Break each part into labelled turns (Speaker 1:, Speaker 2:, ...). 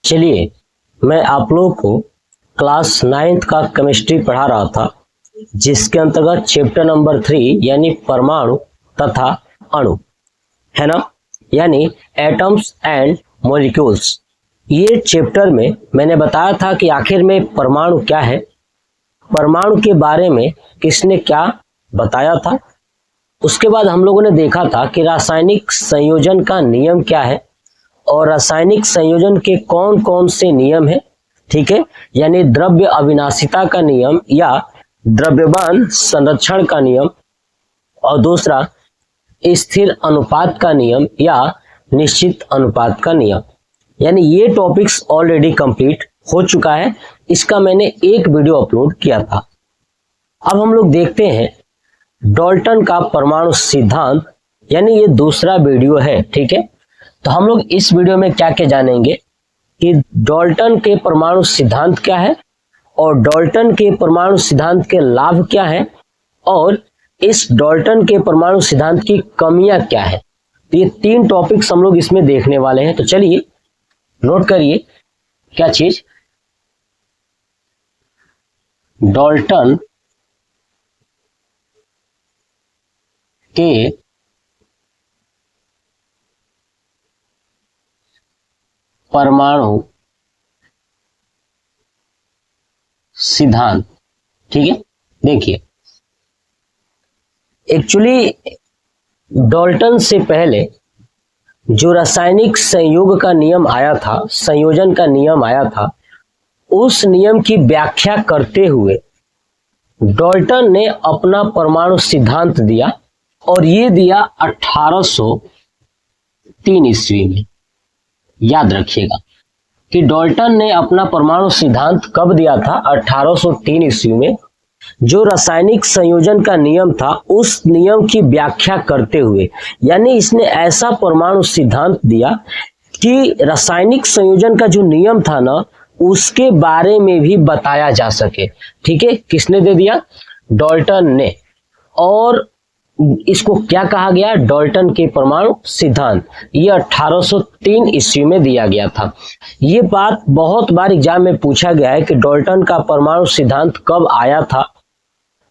Speaker 1: चलिए, मैं आप लोगों को क्लास 9th का केमिस्ट्री पढ़ा रहा था, जिसके अंतर्गत चैप्टर नंबर 3 यानी परमाणु तथा अणु है ना, यानी एटम्स एंड मॉलिक्यूल्स। ये चैप्टर में मैंने बताया था कि आखिर में परमाणु क्या है, परमाणु के बारे में किसने क्या बताया था। उसके बाद हम लोगों ने देखा था कि रासायनिक संयोजन का नियम क्या है और रासायनिक संयोजन के कौन कौन से नियम है, ठीक है, यानी द्रव्य अविनाशिता का नियम या द्रव्यमान संरक्षण का नियम, और दूसरा स्थिर अनुपात का नियम या निश्चित अनुपात का नियम। यानी ये टॉपिक्स ऑलरेडी कंप्लीट हो चुका है, इसका मैंने एक वीडियो अपलोड किया था। अब हम लोग देखते हैं डाल्टन का परमाणु सिद्धांत, यानी ये दूसरा वीडियो है, ठीक है। तो हम लोग इस वीडियो में क्या क्या जानेंगे कि डाल्टन के परमाणु सिद्धांत क्या है और डाल्टन के परमाणु सिद्धांत के लाभ क्या है और इस डाल्टन के परमाणु सिद्धांत की कमियां क्या है। तो ये तीन टॉपिक्स हम लोग इसमें देखने वाले हैं। तो चलिए नोट करिए क्या चीज, डाल्टन के परमाणु सिद्धांत, ठीक है। देखिए, एक्चुअली डाल्टन से पहले जो रासायनिक संयोग का नियम आया था, संयोजन का नियम आया था, उस नियम की व्याख्या करते हुए डाल्टन ने अपना परमाणु सिद्धांत दिया और ये दिया 1803 ईस्वी में। याद रखिएगा कि डाल्टन ने अपना परमाणु सिद्धांत कब दिया था, 1803 ईस्वी में। जो रासायनिक संयोजन का नियम था उस नियम की व्याख्या करते हुए, यानी इसने ऐसा परमाणु सिद्धांत दिया कि रासायनिक संयोजन का जो नियम था ना, उसके बारे में भी बताया जा सके, ठीक है। किसने दे दिया? डाल्टन ने। और इसको क्या कहा गया? डाल्टन के परमाणु सिद्धांत। ये 1803 ईस्वी में दिया गया था। ये बात बहुत बार एग्जाम में पूछा गया है कि डाल्टन का परमाणु सिद्धांत कब आया था।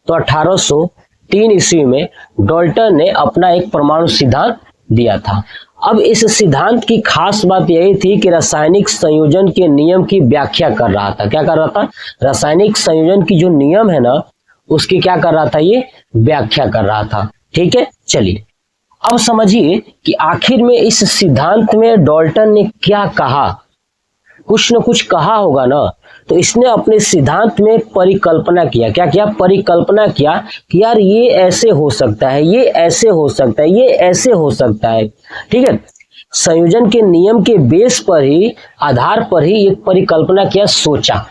Speaker 1: तो 1803 ईस्वी में डाल्टन ने अपना एक परमाणु सिद्धांत दिया था। अब इस सिद्धांत की खास बात यही थी कि रासायनिक संयोजन के नियम की व्याख्या कर रहा था। क्या कर रहा था? रासायनिक संयोजन की जो नियम है ना, उसकी क्या कर रहा था? ये व्याख्या कर रहा था, ठीक है। चलिए अब समझिए कि आखिर में इस सिद्धांत में डाल्टन ने क्या कहा। कुछ न कुछ कहा होगा ना। तो इसने अपने सिद्धांत में परिकल्पना किया। क्या किया? परिकल्पना किया कि यार ये ऐसे हो सकता है, ये ऐसे हो सकता है, ये ऐसे हो सकता है, ठीक है। संयोजन के नियम के बेस पर ही, आधार पर ही एक परिकल्पना किया, सोचा,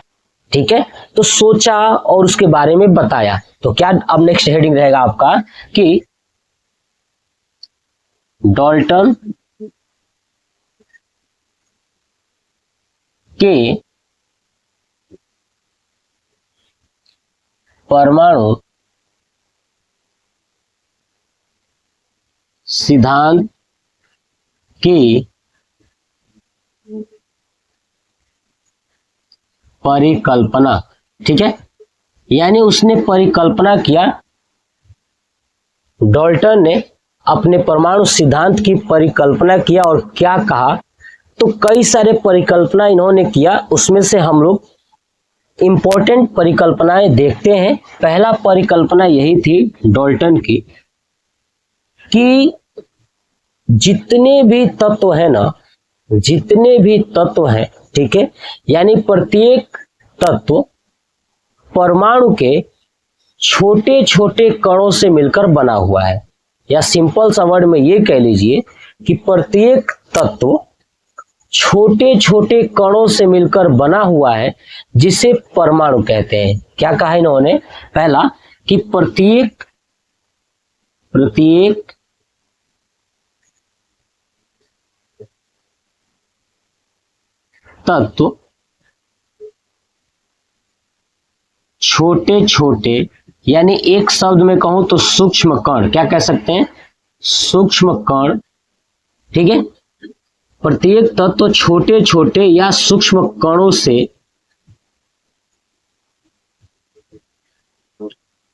Speaker 1: ठीक है। तो सोचा और उसके बारे में बताया। तो क्या अब नेक्स्ट हेडिंग रहेगा आपका कि डाल्टन के परमाणु सिद्धांत की परिकल्पना, ठीक है। यानी उसने परिकल्पना किया, डाल्टन ने अपने परमाणु सिद्धांत की परिकल्पना किया और क्या कहा। तो कई सारे परिकल्पना इन्होंने किया, उसमें से हम लोग इंपॉर्टेंट परिकल्पनाएं देखते हैं। पहला परिकल्पना यही थी डाल्टन की कि जितने भी तत्व है ना, जितने भी तत्व हैं, ठीक है, यानी प्रत्येक तत्व परमाणु के छोटे छोटे कणों से मिलकर बना हुआ है। या सिंपल सा वर्ड में ये कह लीजिए कि प्रत्येक तत्व छोटे छोटे कणों से मिलकर बना हुआ है, जिसे परमाणु कहते हैं। क्या कहा इन्होंने? पहला कि प्रत्येक तत्व छोटे छोटे, यानी एक शब्द में कहूं तो सूक्ष्म कण, क्या कह सकते हैं? सूक्ष्म कण, ठीक है, प्रत्येक तत्व छोटे छोटे या सूक्ष्म कणों से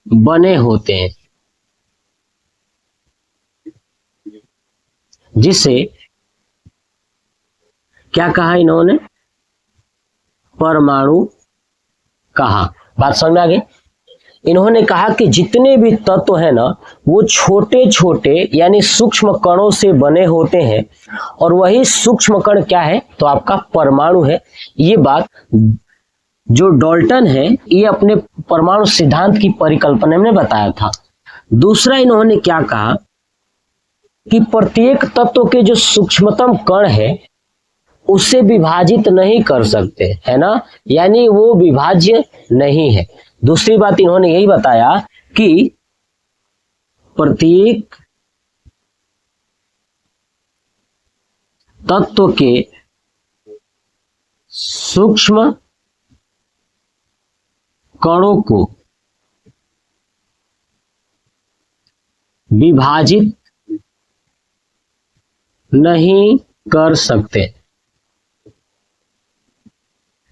Speaker 1: बने होते हैं, जिसे क्या कहा इन्होंने? परमाणु कहा। बात समझ में आ गई? इन्होंने कहा कि जितने भी तत्व है ना वो छोटे छोटे यानी सूक्ष्म कणों से बने होते हैं, और वही सूक्ष्म कण क्या है? तो आपका परमाणु है। ये बात जो डाल्टन है ये अपने परमाणु सिद्धांत की परिकल्पना में बताया था। दूसरा इन्होंने क्या कहा कि प्रत्येक तत्व के जो सूक्ष्मतम कण है उसे विभाजित नहीं कर सकते, है ना, यानी वो विभाज्य नहीं है। दूसरी बात इन्होंने यही बताया कि प्रत्येक तत्व के सूक्ष्म कणों को विभाजित नहीं कर सकते,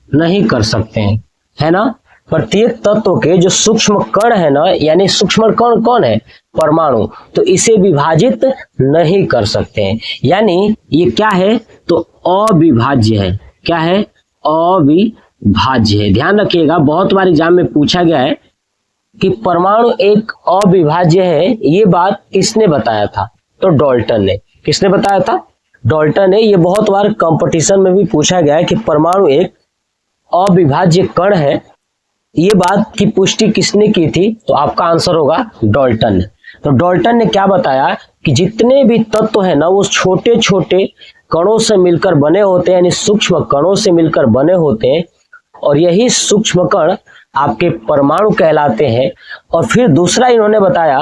Speaker 1: नहीं कर सकते हैं, है ना। प्रत्येक तत्व के जो सूक्ष्म कण है ना, यानी सूक्ष्म कण कौन है? परमाणु, तो इसे विभाजित नहीं कर सकते हैं, यानी ये क्या है? तो अविभाज्य है। क्या है? अविभाज्य है। ध्यान रखिएगा, बहुत बार एग्जाम में पूछा गया है कि परमाणु एक अविभाज्य है। ये बात किसने बताया था? तो डाल्टन ने। किसने बताया था? डाल्टन ने। ये बहुत बार कंपटीशन में भी पूछा गया है कि परमाणु एक अविभाज्य कण है। ये बात की पुष्टि किसने की थी? तो आपका आंसर होगा डाल्टन ने। तो डाल्टन ने क्या बताया कि जितने भी तत्व है ना वो छोटे छोटे कणों से मिलकर बने होते हैं, यानी सूक्ष्म कणों से मिलकर बने होते हैं, और यही सूक्ष्म कण आपके परमाणु कहलाते हैं। और फिर दूसरा इन्होंने बताया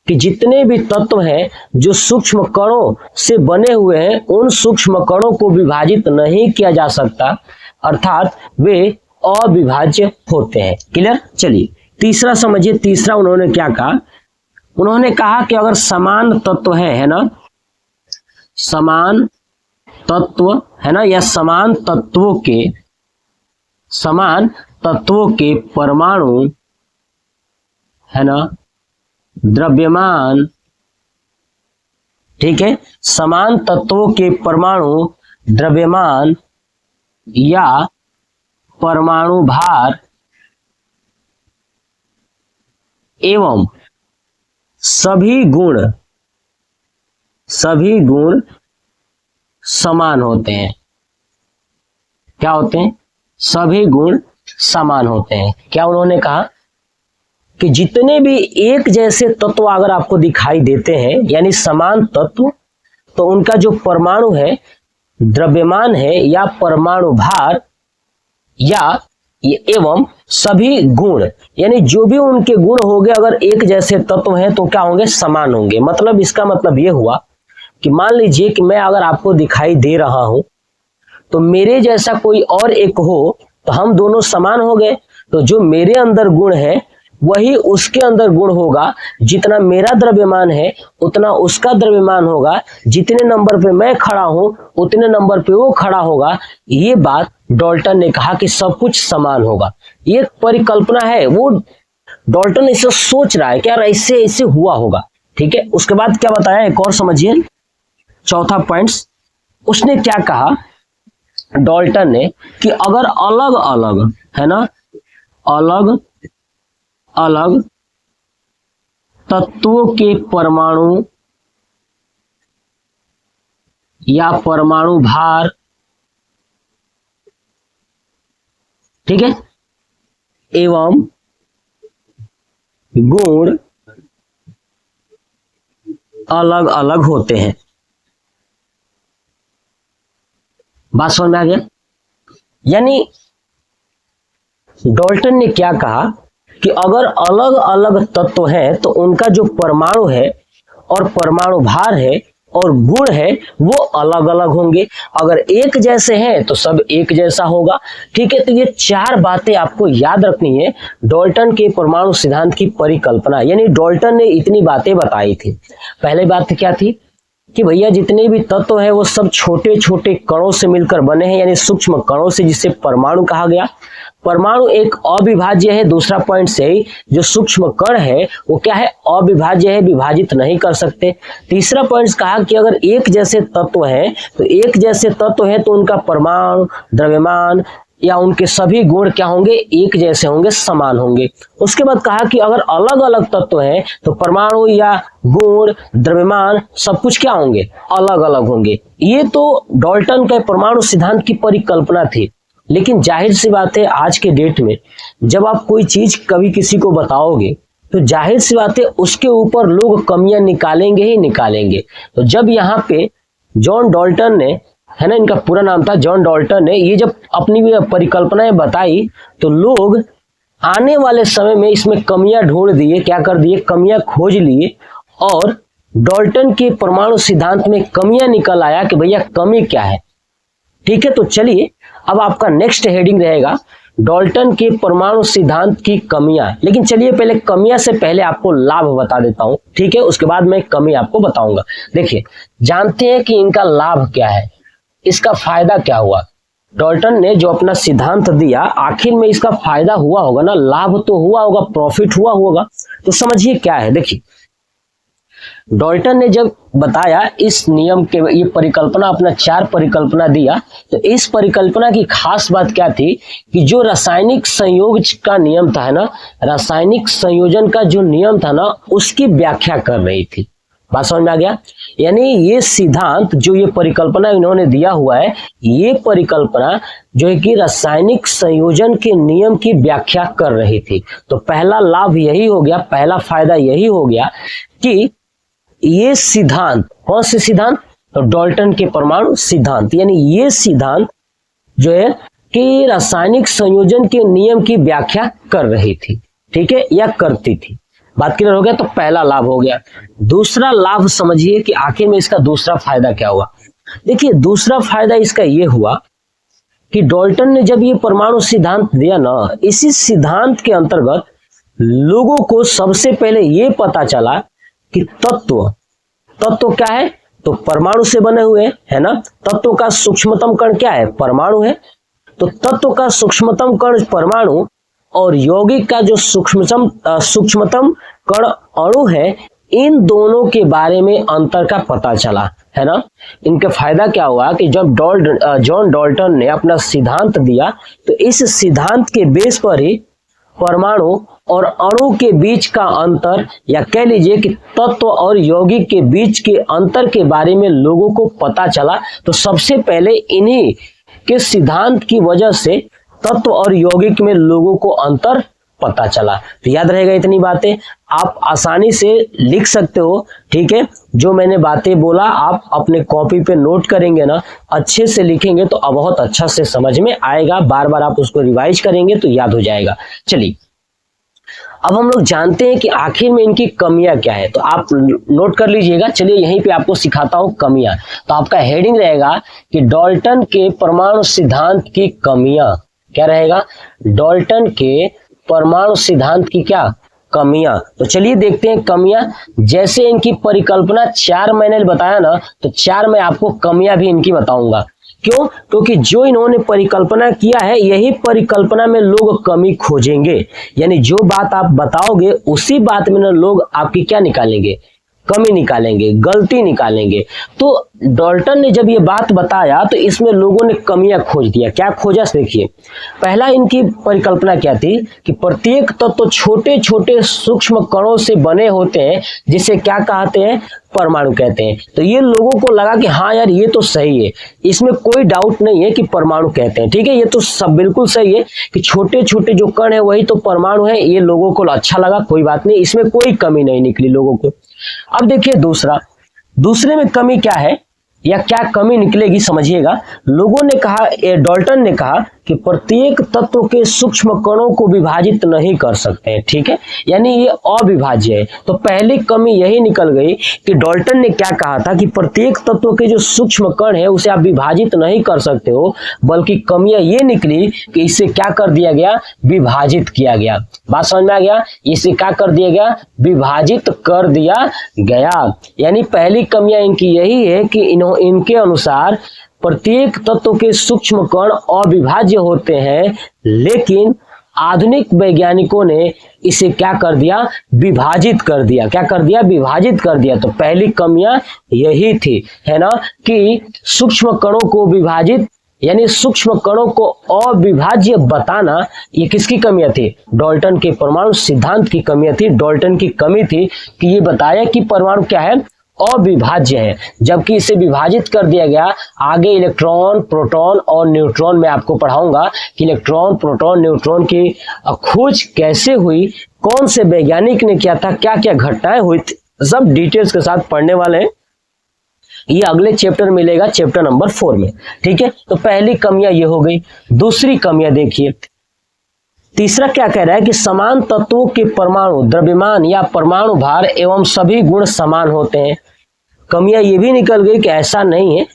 Speaker 1: कि जितने भी तत्व हैं जो सूक्ष्म कणों से बने हुए हैं उन सूक्ष्म कणों को विभाजित नहीं किया जा सकता, अर्थात वे अविभाज्य होते हैं। क्लियर? चलिए तीसरा समझिए। तीसरा उन्होंने क्या कहा? उन्होंने कहा कि अगर समान तत्व है ना, समान तत्व है ना, या समान तत्वों के परमाणु है ना द्रव्यमान, ठीक है, समान तत्वों के परमाणु द्रव्यमान या परमाणु भार एवं सभी गुण समान होते हैं। क्या होते हैं? सभी गुण समान होते हैं। क्या उन्होंने कहा कि जितने भी एक जैसे तत्व अगर आपको दिखाई देते हैं, यानी समान तत्व, तो उनका जो परमाणु है द्रव्यमान है या परमाणु भार या एवं सभी गुण, यानी जो भी उनके गुण होंगे अगर एक जैसे तत्व हैं तो क्या होंगे? समान होंगे। मतलब इसका मतलब ये हुआ कि मान लीजिए कि मैं अगर आपको दिखाई दे रहा हूं तो मेरे जैसा कोई और एक हो तो हम दोनों समान हो गए। तो जो मेरे अंदर गुण है वही उसके अंदर गुण होगा। जितना मेरा द्रव्यमान है उतना उसका द्रव्यमान होगा। जितने नंबर पे मैं खड़ा हूं उतने नंबर पे वो खड़ा होगा। ये बात डाल्टन ने कहा कि सब कुछ समान होगा। ये परिकल्पना है, वो डाल्टन इसे सोच रहा है क्या ऐसे ऐसे हुआ होगा। ठीक है, उसके बाद क्या बताया एक और समझिए, चौथा पॉइंट्स उसने क्या कहा डाल्टन ने कि अगर अलग अलग है ना, अलग अलग तत्वों के परमाणु या परमाणु भार, ठीक है, एवं गुण अलग अलग होते हैं। बात समझ में आ गया? यानी डाल्टन ने क्या कहा कि अगर अलग अलग तत्व हैं तो उनका जो परमाणु है और परमाणु भार है और गुण है वो अलग अलग होंगे। अगर एक जैसे हैं तो सब एक जैसा होगा। ठीक है, तो ये चार बातें आपको याद रखनी है डाल्टन के परमाणु सिद्धांत की परिकल्पना। यानी डाल्टन ने इतनी बातें बताई थी। पहली बात क्या थी कि भैया जितने भी तत्व है वो सब छोटे छोटे कणों से मिलकर बने हैं, यानी सूक्ष्म कणों से, जिसे परमाणु कहा गया। परमाणु एक अविभाज्य है। दूसरा पॉइंट से ही जो सूक्ष्म कण है वो क्या है, अविभाज्य है, विभाजित नहीं कर सकते। तीसरा पॉइंट कहा कि अगर एक जैसे तत्व हैं तो एक जैसे तत्व है तो उनका परमाणु, द्रव्यमान या उनके सभी गुण क्या होंगे, एक जैसे होंगे, समान होंगे। उसके बाद कहा कि अगर अलग अलग तत्व हैं तो परमाणु या गुण, द्रव्यमान सब कुछ क्या होंगे, अलग अलग होंगे। ये तो डाल्टन के परमाणु सिद्धांत की परिकल्पना थी। लेकिन जाहिर सी बात है आज के डेट में जब आप कोई चीज कभी किसी को बताओगे तो जाहिर सी बात है उसके ऊपर लोग कमियां निकालेंगे ही निकालेंगे। तो जब यहाँ पे जॉन डाल्टन ने, है ना, इनका पूरा नाम था जॉन डाल्टन ने, ये जब अपनी परिकल्पनाएं बताई तो लोग आने वाले समय में इसमें कमियां ढूंढ दिए, क्या कर दिए, कमियां खोज लिए और डाल्टन के परमाणु सिद्धांत में कमियां निकल आया कि भैया कमी क्या है। ठीक है, तो चलिए अब आपका नेक्स्ट हेडिंग रहेगा डाल्टन के परमाणु सिद्धांत की कमियां। लेकिन चलिए पहले कमियां से पहले आपको लाभ बता देता हूं, ठीक है, उसके बाद मैं कमी आपको बताऊंगा। देखिए, जानते हैं कि इनका लाभ क्या है, इसका फायदा क्या हुआ। डाल्टन ने जो अपना सिद्धांत दिया आखिर में इसका फायदा हुआ होगा ना, लाभ तो हुआ होगा, प्रॉफिट हुआ होगा। तो समझिए क्या है। देखिए, डाल्टन ने जब बताया इस नियम के, ये परिकल्पना, अपना 4 परिकल्पना दिया, तो इस परिकल्पना की खास बात क्या थी कि जो रासायनिक संयोग का नियम था ना, रासायनिक संयोजन का जो नियम था ना, उसकी व्याख्या कर रही थी। बात समझ में आ गया। यानी ये सिद्धांत, जो ये परिकल्पना इन्होंने दिया हुआ है, ये परिकल्पना जो है कि रासायनिक संयोजन के नियम की व्याख्या कर रही थी। तो पहला लाभ यही हो गया, पहला फायदा यही हो गया कि ये सिद्धांत, कौन से सिद्धांत, तो डाल्टन के परमाणु सिद्धांत, यानी ये सिद्धांत जो है कि रासायनिक संयोजन के नियम की व्याख्या कर रही थी, ठीक है, या करती थी। बात क्लियर हो गया। तो पहला लाभ हो गया। दूसरा लाभ समझिए कि आखिर में इसका दूसरा फायदा क्या हुआ। देखिए, दूसरा फायदा इसका ये हुआ कि डाल्टन ने जब ये परमाणु सिद्धांत दिया ना, इसी सिद्धांत के अंतर्गत लोगों को सबसे पहले ये पता चला कि तत्व क्या है, तो परमाणु से बने हुए है ना। तत्व का सूक्ष्मतम कण क्या है, परमाणु है। तो तत्व का सूक्ष्मतम कण परमाणु और यौगिक का जो सूक्ष्मतम कण अणु है, इन दोनों के बारे में अंतर का पता चला, है ना। इनका फायदा क्या हुआ कि जब जॉन डाल्टन ने अपना सिद्धांत दिया तो इस सिद्धांत के बेस पर ही परमाणु और अणु के बीच का अंतर, या कह लीजिए कि तत्व और यौगिक के बीच के अंतर के बारे में लोगों को पता चला। तो सबसे पहले इन्हीं के सिद्धांत की वजह से तत्व और यौगिक में लोगों को अंतर पता चला। तो याद रहेगा इतनी बातें, आप आसानी से लिख सकते हो, ठीक है। जो मैंने बातें बोला आप अपने कॉपी पे नोट करेंगे ना, अच्छे से लिखेंगे तो बहुत अच्छा से समझ में आएगा। बार बार आप उसको रिवाइज करेंगे तो याद हो जाएगा। चलिए, अब हम लोग जानते हैं कि आखिर में इनकी कमियां क्या है, तो आप नोट कर लीजिएगा। चलिए यहीं पे आपको सिखाता हूं कमियां। तो आपका हेडिंग रहेगा कि डाल्टन के परमाणु सिद्धांत की कमियां। क्या रहेगा, डाल्टन के परमाणु सिद्धांत की क्या कमियां। तो चलिए देखते हैं कमियां। जैसे इनकी परिकल्पना 4 मैंने बताया ना, तो 4 में आपको कमियां भी इनकी बताऊंगा। क्यों, क्योंकि जो इन्होंने परिकल्पना किया है यही परिकल्पना में लोग कमी खोजेंगे। यानी जो बात आप बताओगे उसी बात में ना लोग आपकी क्या निकालेंगे, कमी निकालेंगे, गलती निकालेंगे। तो डाल्टन ने जब ये बात बताया तो इसमें लोगों ने कमियां खोज दिया। क्या खोजा, देखिए, पहला इनकी परिकल्पना क्या थी कि प्रत्येक तत्व तो छोटे छोटे सूक्ष्म कणों से बने होते हैं, जिसे क्या कहते हैं, परमाणु कहते हैं। तो ये लोगों को लगा कि हाँ यार ये तो सही है, इसमें कोई डाउट नहीं है कि परमाणु कहते हैं, ठीक है, ये तो सब बिल्कुल सही है कि छोटे छोटे जो कण है वही तो परमाणु है। ये लोगों को अच्छा लगा, कोई बात नहीं, इसमें कोई कमी नहीं निकली लोगों को। अब देखिए दूसरे में कमी क्या है, या क्या कमी निकलेगी समझिएगा। लोगों ने कहा, डाल्टन ने कहा कि प्रत्येक तत्व के सूक्ष्म कणों को विभाजित नहीं कर सकते हैं, ठीक है, यानी ये अविभाज्य है। तो पहली कमी यही निकल गई कि डाल्टन ने क्या कहा था कि प्रत्येक तत्व के जो सूक्ष्म कण है उसे आप विभाजित नहीं कर सकते हो, बल्कि कमियां ये निकली कि इसे क्या कर दिया गया, विभाजित किया गया। बात समझ में आ गया, इसे क्या कर दिया गया, विभाजित कर दिया गया। यानी पहली कमियां इनकी यही है कि इनके अनुसार प्रत्येक तत्व के सूक्ष्म कण अविभाज्य होते हैं, लेकिन आधुनिक वैज्ञानिकों ने इसे क्या कर दिया, विभाजित कर दिया। क्या कर दिया, विभाजित कर दिया। तो पहली कमियां यही थी, है ना, कि सूक्ष्म कणों को विभाजित यानी सूक्ष्म कणों को अविभाज्य बताना, ये किसकी कमियां थी, डाल्टन के परमाणु सिद्धांत की कमियां थी। डाल्टन की कमी थी कि ये बताया कि परमाणु क्या है, अविभाज्य है, जबकि इसे विभाजित कर दिया गया। आगे इलेक्ट्रॉन, प्रोटॉन और न्यूट्रॉन में आपको पढ़ाऊंगा कि इलेक्ट्रॉन, प्रोटॉन, न्यूट्रॉन की खोज कैसे हुई, कौन से वैज्ञानिक ने किया था, क्या क्या घटनाएं हुई थी, सब डिटेल्स के साथ पढ़ने वाले हैं। ये अगले चैप्टर मिलेगा, चैप्टर नंबर 4 में, ठीक है। तो पहली कमियां ये हो गई। दूसरी कमियां देखिए, तीसरा क्या कह रहा है कि समान तत्वों के परमाणु द्रव्यमान या परमाणु भार एवं सभी गुण समान होते हैं। कमियां ये भी निकल गई कि ऐसा नहीं है।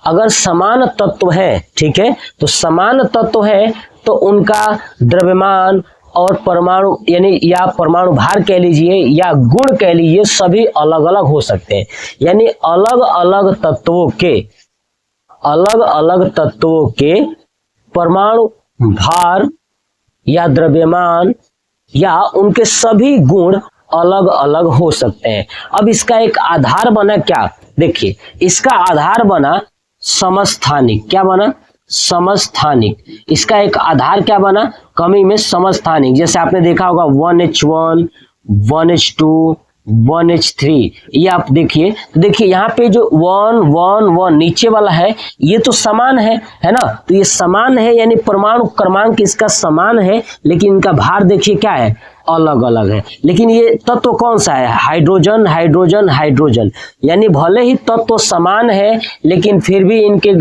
Speaker 1: अगर समान तत्व है, ठीक है, तो समान तत्व है तो उनका द्रव्यमान और परमाणु यानी या परमाणु भार कह लीजिए या गुण कह लीजिए, सभी अलग अलग हो सकते हैं। यानी अलग अलग तत्वों के परमाणु भार या द्रव्यमान या उनके सभी गुण अलग अलग हो सकते हैं। अब इसका एक आधार बना क्या, देखिए, इसका आधार बना समस्थानिक। क्या बना, समस्थानिक। इसका एक आधार क्या बना, कमी में समस्थानिक। जैसे आपने देखा होगा 1H1, 1H2, 1H3, ये आप देखिए। तो देखिए यहाँ पे जो 1, 1, 1 नीचे वाला है, ये तो समान है ना। तो ये समान है यानी परमाणु क्रमांक इसका समान है, लेकिन इनका भार देखिए क्या है, अलग अलग है। लेकिन ये तत्व कौन सा है, हाइड्रोजन, हाइड्रोजन, हाइड्रोजन। यानी भले ही तत्व समान है, लेकिन फिर भी इनके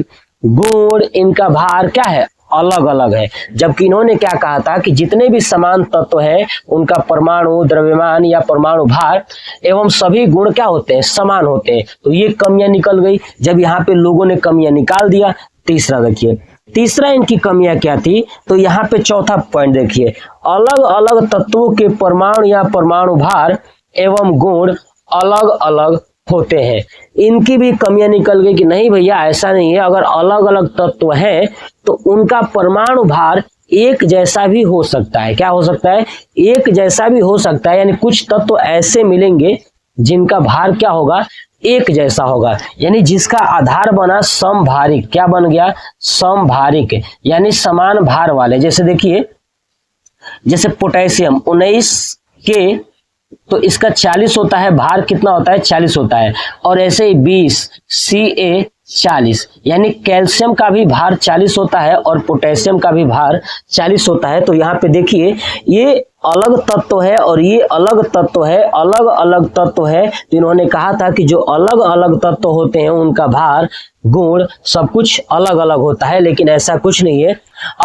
Speaker 1: गुण, इनका भार क्या है, अलग अलग है। जबकि इन्होंने क्या कहा था कि जितने भी समान तत्व हैं उनका परमाणु द्रव्यमान या परमाणु भार एवं सभी गुण क्या होते हैं, समान होते हैं। तो ये कमियां निकल गई जब यहाँ पे लोगों ने कमियां निकाल दिया। तीसरा देखिए, तीसरा इनकी कमियां क्या थी, तो यहाँ पे चौथा पॉइंट देखिए, अलग अलग तत्वों के परमाणु या परमाणु भार एवं गुण अलग अलग होते हैं। इनकी भी कमियां निकल गई कि नहीं भैया ऐसा नहीं है, अगर अलग अलग तत्व है तो उनका परमाणु भार एक जैसा भी हो सकता है। क्या हो सकता है, एक जैसा भी हो सकता है। यानी कुछ तत्व ऐसे मिलेंगे जिनका भार क्या होगा, एक जैसा होगा। यानी जिसका आधार बना समभारिक। क्या बन गया, समभारिक, यानी समान भार वाले। जैसे देखिए, जैसे पोटेशियम 19 के तो इसका 40 होता है, भार कितना होता है, 40 होता है। और ऐसे ही 20 Ca 40, यानी कैल्शियम का भी भार 40 होता है और पोटेशियम का भी भार 40 होता है। तो यहाँ पे देखिए, ये अलग तत्व है और ये अलग तत्व है, अलग अलग तत्व है। तो इन्होंने कहा था कि जो अलग अलग तत्व होते हैं उनका भार, गुण सब कुछ अलग अलग होता है, लेकिन ऐसा कुछ नहीं है।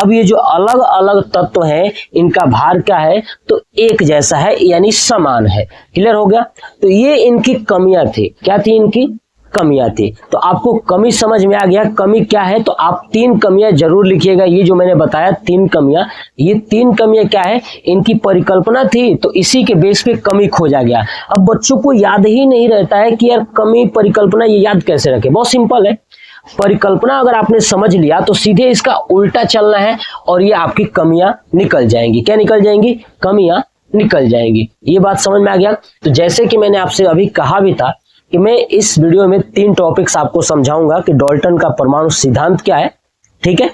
Speaker 1: अब ये जो अलग अलग तत्व हैं इनका भार क्या है, तो एक जैसा है, यानी समान है। क्लियर हो गया। तो ये इनकी कमियां थी। क्या थी, इनकी कमियां थी। तो आपको कमी समझ में आ गया, कमी क्या है। तो आप 3 कमियां जरूर लिखिएगा। ये जो मैंने बताया 3 कमियां, ये 3 कमियां क्या है, इनकी परिकल्पना थी, तो इसी के बेस पे कमी खोजा गया। अब बच्चों को याद ही नहीं रहता है कि यार कमी परिकल्पना ये याद कैसे रखे। बहुत सिंपल है, परिकल्पना अगर आपने समझ लिया तो सीधे इसका उल्टा चलना है और ये आपकी कमियां निकल जाएंगी। क्या निकल जाएंगी, कमियां निकल जाएंगी। ये बात समझ में आ गया। तो जैसे कि मैंने आपसे अभी कहा भी था कि मैं इस वीडियो में 3 टॉपिक्स आपको समझाऊंगा कि डाल्टन का परमाणु सिद्धांत क्या है, ठीक है,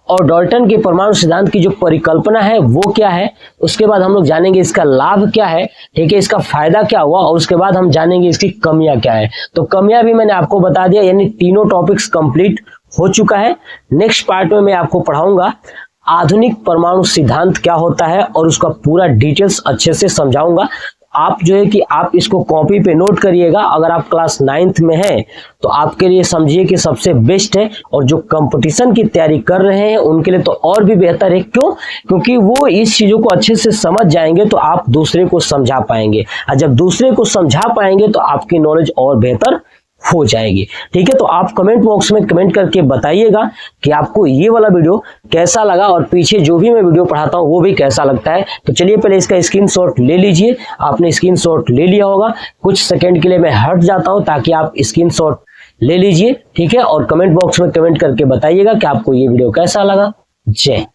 Speaker 1: और डाल्टन के परमाणु सिद्धांत की जो परिकल्पना है वो क्या है। उसके बाद हम लोग जानेंगे इसका लाभ क्या है, ठीक है, इसका फायदा क्या हुआ, और उसके बाद हम जानेंगे इसकी कमियां क्या है। तो कमियां भी मैंने आपको बता दिया, यानी तीनों टॉपिक्स कंप्लीट हो चुका है। नेक्स्ट पार्ट में मैं आपको पढ़ाऊंगा आधुनिक परमाणु सिद्धांत क्या होता है और उसका पूरा डिटेल्स अच्छे से समझाऊंगा। आप जो है कि आप इसको कॉपी पे नोट करिएगा। अगर आप क्लास 9th में हैं तो आपके लिए समझिए कि सबसे बेस्ट है, और जो कंपटीशन की तैयारी कर रहे हैं उनके लिए तो और भी बेहतर है। क्यों? क्योंकि वो इस चीजों को अच्छे से समझ जाएंगे तो आप दूसरे को समझा पाएंगे, और जब दूसरे को समझा पाएंगे तो आपकी नॉलेज और बेहतर हो जाएगी। ठीक है, तो आप कमेंट बॉक्स में कमेंट करके बताइएगा कि आपको ये वाला वीडियो कैसा लगा, और पीछे जो भी मैं वीडियो पढ़ाता हूँ वो भी कैसा लगता है। तो चलिए पहले इसका स्क्रीनशॉट ले लीजिए। आपने स्क्रीनशॉट ले लिया होगा, कुछ सेकंड के लिए मैं हट जाता हूँ ताकि आप स्क्रीनशॉट ले लीजिए। ठीक है, और कमेंट बॉक्स में कमेंट करके बताइएगा कि आपको ये वीडियो कैसा लगा। जय